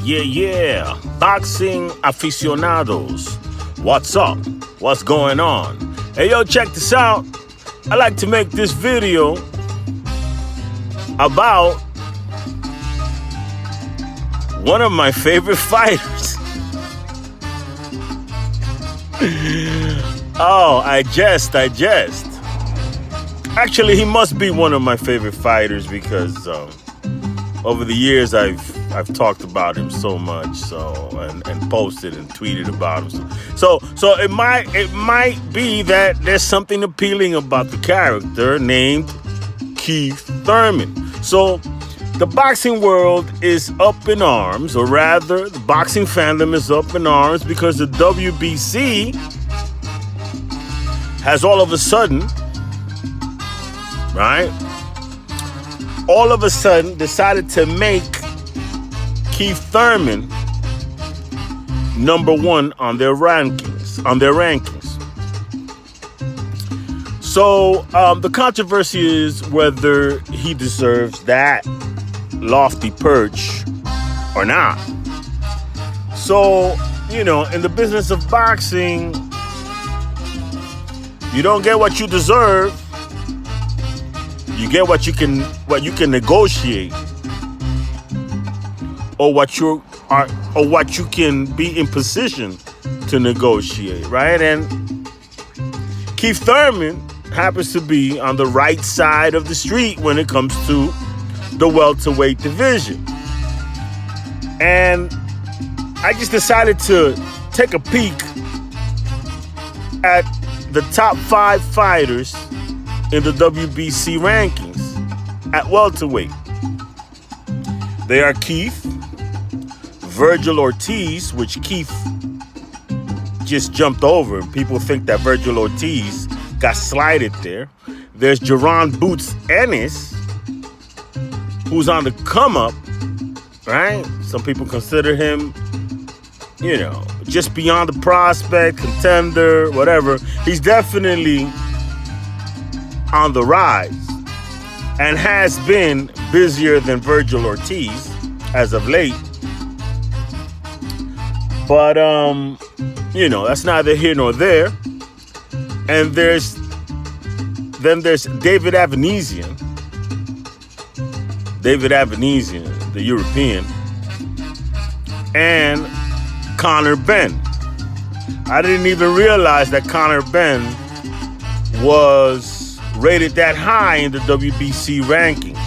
Yeah. Boxing aficionados. What's up? What's going on? Hey, yo, check this out. I like to make this video about one of my favorite fighters. Oh, I jest. Actually, he must be one of my favorite fighters because over the years I've talked about him so much, and posted and tweeted about him. So it might be that there's something appealing about the character named Keith Thurman. So the boxing world is up in arms, or rather, the boxing fandom is up in arms because the WBC has all of a sudden, decided to make Keith Thurman #1 on their rankings. So the controversy is whether he deserves that lofty perch or not. So, in the business of boxing, you don't get what you deserve. You get what you can negotiate, or what you can be in position to negotiate, right? And Keith Thurman happens to be on the right side of the street when it comes to the welterweight division. And I just decided to take a peek at the top 5 fighters in the WBC rankings at welterweight. They are Keith, Virgil Ortiz, which Keith just jumped over. People think that Virgil Ortiz got slided there. There's Jaron Boots Ennis, who's on the come up, right? Some people consider him, just beyond the prospect, contender, whatever. He's definitely on the rise and has been busier than Virgil Ortiz as of late. But, that's neither here nor there. And there's David Avanesian, the European, and Conor Benn. I didn't even realize that Conor Benn was rated that high in the WBC rankings.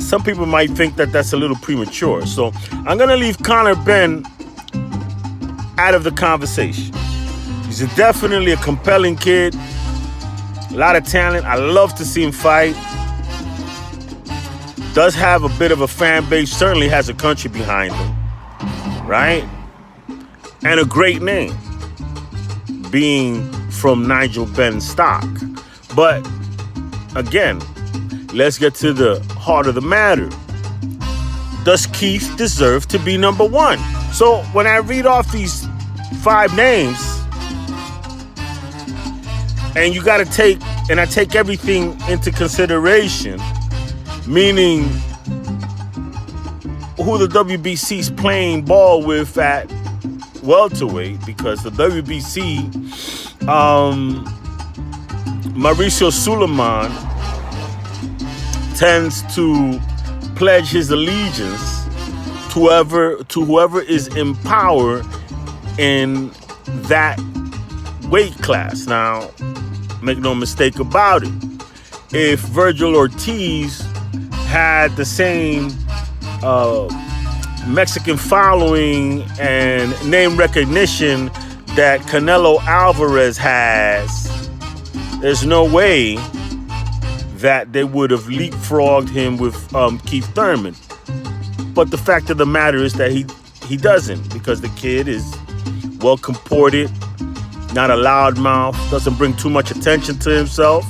Some people might think that that's a little premature. So I'm going to leave Conor Benn out of the conversation. He's definitely a compelling kid. A lot of talent. I love to see him fight. Does have a bit of a fan base. Certainly has a country behind him. Right? And a great name, being from Nigel Benn stock. But again, let's get to the heart of the matter. Does Keith deserve to be #1? So when I read off these 5 names, and I take everything into consideration, meaning who the WBC's playing ball with at welterweight, because the WBC, Mauricio Suleiman tends to pledge his allegiance to whoever is in power in that weight class. Now, make no mistake about it. If Virgil Ortiz had the same Mexican following and name recognition that Canelo Alvarez has, there's no way that they would have leapfrogged him with Keith Thurman. But the fact of the matter is that he doesn't, because the kid is well comported, not a loudmouth, doesn't bring too much attention to himself,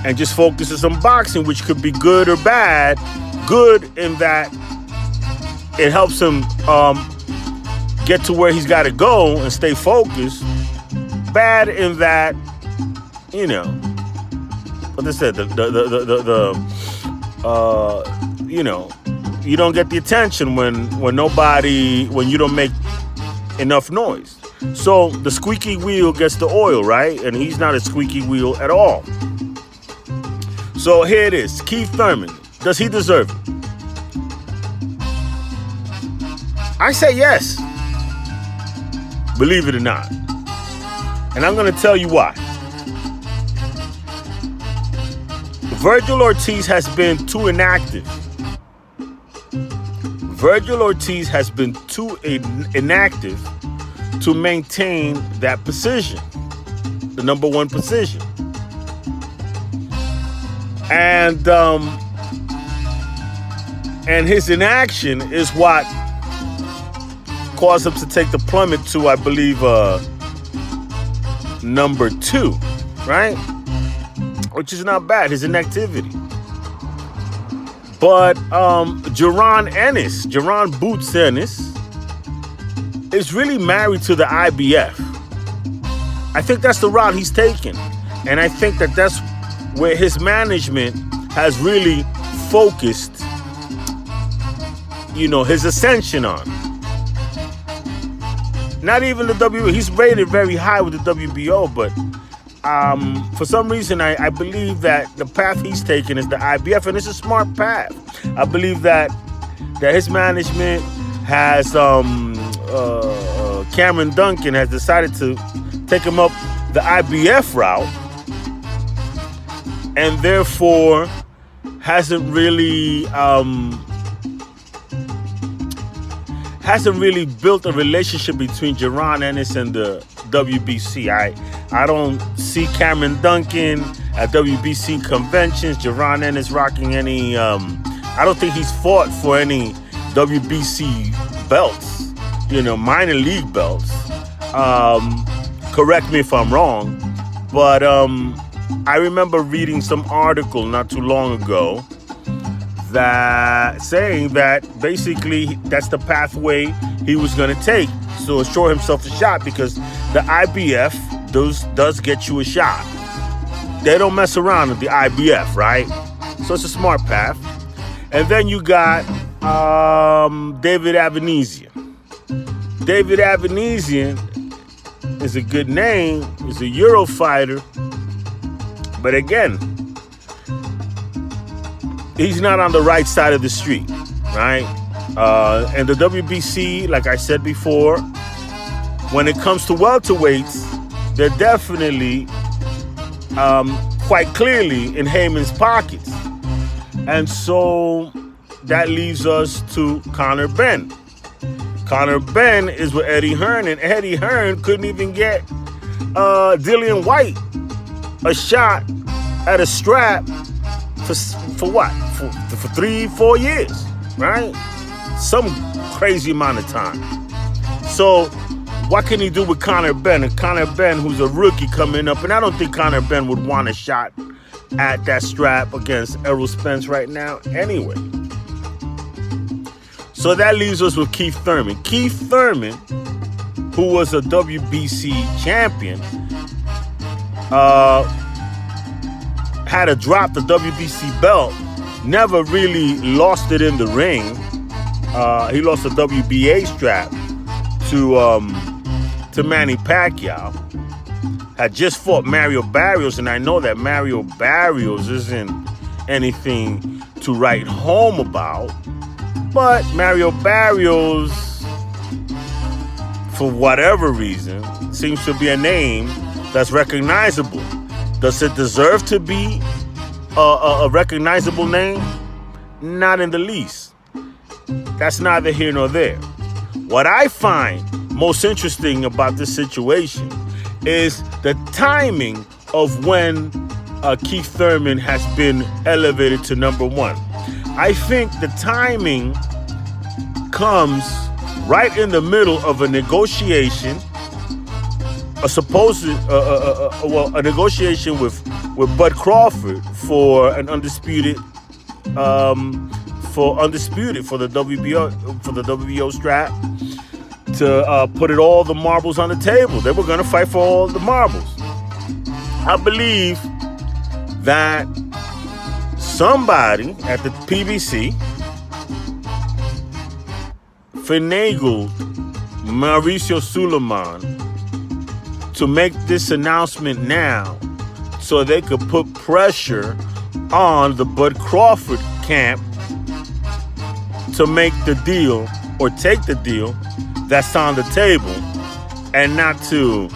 and just focuses on boxing, which could be good or bad. Good in that it helps him get to where he's got to go and stay focused. Bad in that, what they said, you know, you don't get the attention when you don't make enough noise. So the squeaky wheel gets the oil, right? And he's not a squeaky wheel at all. So here it is. Keith Thurman. Does he deserve it? I say yes. Believe it or not. And I'm going to tell you why. Virgil Ortiz has been too inactive. Virgil Ortiz has been too inactive to maintain that position, the number one position. And his inaction is what caused him to take the plummet to, I believe, number 2, right? Which is not bad, his inactivity. But Jaron Boots Ennis, is really married to the IBF. I think that's the route he's taken. And I think that that's where his management has really focused, you know, his ascension on. Not even the WBO. He's rated very high with the WBO, but for some reason, I believe that the path he's taken is the IBF, and it's a smart path. I believe that his management has, Cameron Duncan has decided to take him up the IBF route, and therefore hasn't really built a relationship between Jaron Ennis and the WBC. I don't see Cameron Duncan at WBC conventions. Jaron Ennis rocking any. I don't think he's fought for any WBC belts. You know, minor league belts. Correct me if I'm wrong, but I remember reading some article not too long ago that saying that basically that's the pathway he was going to take to assure himself a shot, because the IBF does get you a shot. They don't mess around with the IBF, right? So it's a smart path. And then you got David Avanesian. David Avanesian is a good name. He's a Euro fighter. But again, he's not on the right side of the street, right? And the WBC, like I said before, when it comes to welterweights, they're definitely quite clearly in Heyman's pockets. And so that leaves us to Conor Benn. Conor Benn is with Eddie Hearn, and Eddie Hearn couldn't even get Dillian White a shot at a strap for what? For 3-4 years, right? Some crazy amount of time. So what can he do with Conor Benn? And Conor Benn, who's a rookie coming up, and I don't think Conor Benn would want a shot at that strap against Errol Spence right now anyway. So that leaves us with Keith Thurman. Keith Thurman, who was a WBC champion, had to drop the WBC belt, never really lost it in the ring. He lost the WBA strap to Manny Pacquiao. Had just fought Mario Barrios, and I know that Mario Barrios isn't anything to write home about. But Mario Barrios, for whatever reason, seems to be a name that's recognizable. Does it deserve to be a recognizable name? Not in the least. That's neither here nor there. What I find most interesting about this situation is the timing of when Keith Thurman has been elevated to number 1. I think the timing comes right in the middle of a negotiation, a negotiation with Bud Crawford for an undisputed for the WBO strap, to put all the marbles on the table. They were going to fight for all the marbles. I believe that somebody at the PBC finagled Mauricio Sulaiman to make this announcement now so they could put pressure on the Bud Crawford camp to make the deal or take the deal that's on the table, and not to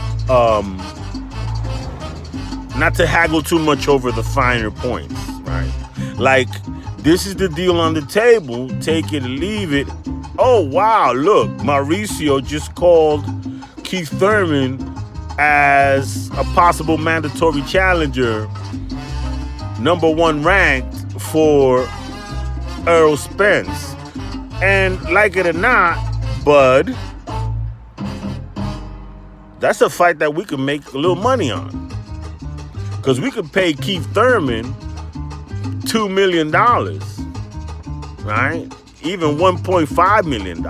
haggle too much over the finer points, right? Like, this is the deal on the table, take it or leave it. Oh, wow, look, Mauricio just called Keith Thurman as a possible mandatory challenger, #1 ranked for Errol Spence. And like it or not, Bud, that's a fight that we could make a little money on. Because we could pay Keith Thurman $2 million, right? Even $1.5 million.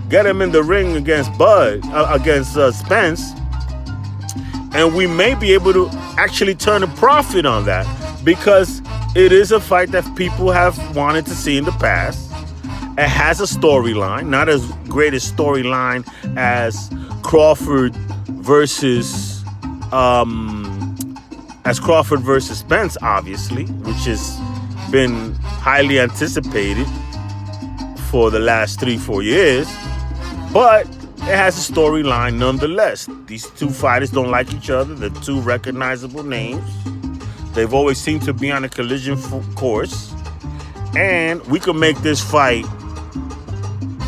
Get him in the ring against Spence, and we may be able to actually turn a profit on that, because it is a fight that people have wanted to see in the past. It has a storyline, not as great a storyline as Crawford versus Spence, obviously, which has been highly anticipated for the last 3-4 years. But it has a storyline nonetheless. These two fighters don't like each other. They're two recognizable names. They've always seemed to be on a collision course. And we can make this fight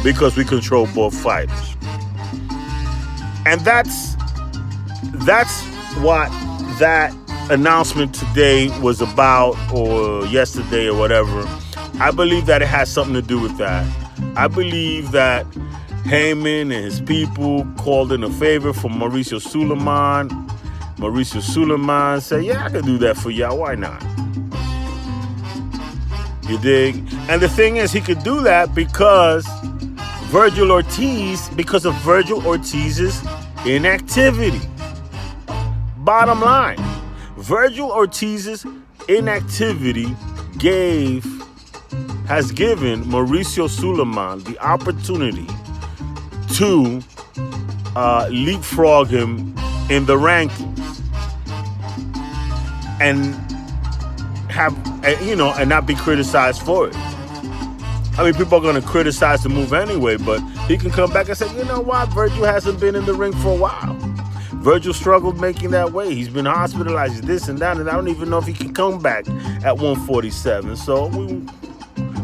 because we control both fighters. And that's what that announcement today was about, or yesterday or whatever. I believe that it has something to do with that. I believe that Heyman and his people called in a favor for Mauricio Sulaiman. Mauricio Sulaiman said, yeah, I can do that for y'all. Why not? You dig? And the thing is, he could do that because of Virgil Ortiz's inactivity. Bottom line, Virgil Ortiz's inactivity has given Mauricio Sulaiman the opportunity to leapfrog him in the rankings and and not be criticized for it. I mean, people are going to criticize the move anyway, but he can come back and say, you know what, Virgil hasn't been in the ring for a while. Virgil struggled making that weight. He's been hospitalized, this and that, and I don't even know if he can come back at 147. So we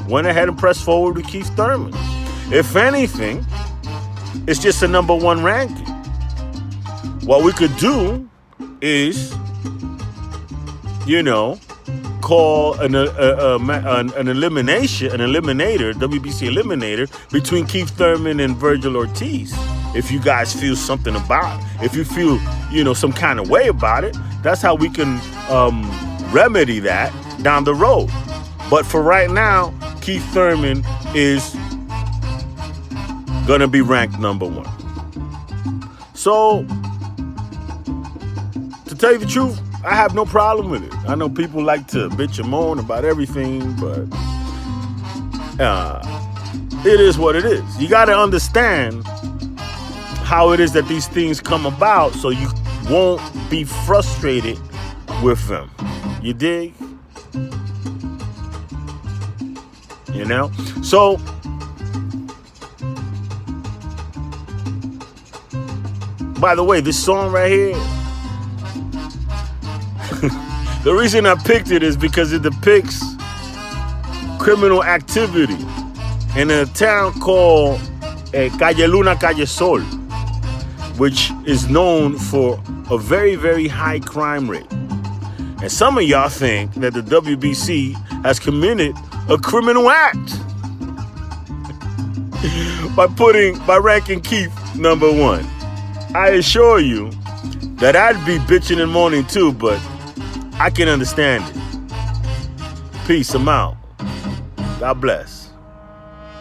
went ahead and pressed forward with Keith Thurman. If anything, it's just a #1 ranking. What we could do is, call an eliminator, WBC eliminator between Keith Thurman and Virgil Ortiz. If you guys feel something about it, if you feel, some kind of way about it, that's how we can remedy that down the road. But for right now, Keith Thurman is gonna be ranked #1. So, to tell you the truth, I have no problem with it. I know people like to bitch and moan about everything, but it is what it is. You got to understand how it is that these things come about, so you won't be frustrated with them. You dig? So by the way, this song right here, the reason I picked it is because it depicts criminal activity in a town called Calle Luna, Calle Sol, which is known for a very, very high crime rate. And some of y'all think that the WBC has committed a criminal act by ranking Keith #1. I assure you that I'd be bitching and moaning too, but I can understand it. Peace, I'm out. God bless.